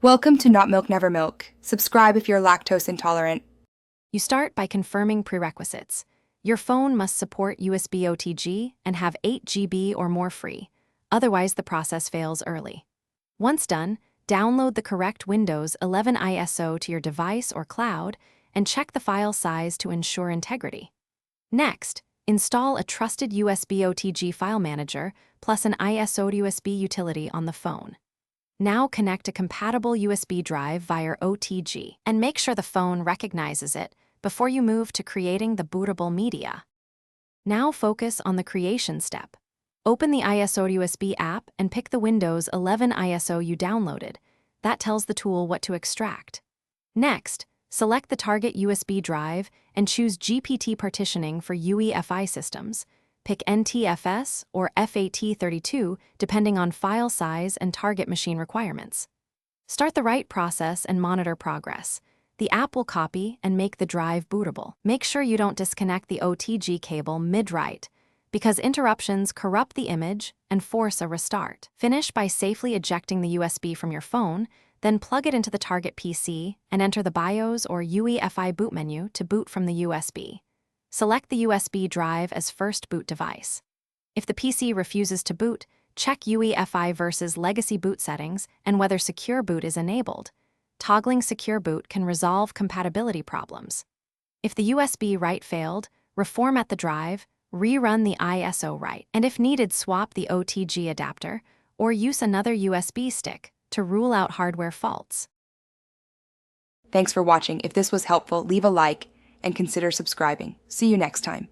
Welcome to Not Milk Never Milk. Subscribe if you're lactose intolerant. You start by confirming prerequisites. Your phone must support USB OTG and have 8 GB or more free. Otherwise, the process fails early. Once done, download the correct Windows 11 ISO to your device or cloud and check the file size to ensure integrity. Next, install a trusted USB OTG file manager plus an ISO to USB utility on the phone. Now connect a compatible USB drive via OTG and make sure the phone recognizes it before you move to creating the bootable media. Now focus on the creation step. Open the ISO to USB app and pick the Windows 11 ISO you downloaded. That tells the tool what to extract. Next, select the target USB drive and choose GPT partitioning for UEFI systems. Pick NTFS or FAT32 depending on file size and target machine requirements. Start the write process and monitor progress. The app will copy and make the drive bootable. Make sure you don't disconnect the OTG cable mid-write, because interruptions corrupt the image and force a restart. Finish by safely ejecting the USB from your phone, then plug it into the target PC and enter the BIOS or UEFI boot menu to boot from the USB. Select the USB drive as first boot device. If the PC refuses to boot, check UEFI versus legacy boot settings and whether Secure Boot is enabled. Toggling Secure Boot can resolve compatibility problems. If the USB write failed, reformat the drive, rerun the ISO write, and if needed, swap the OTG adapter or use another USB stick to rule out hardware faults. Thanks for watching. If this was helpful, leave a like and consider subscribing. See you next time.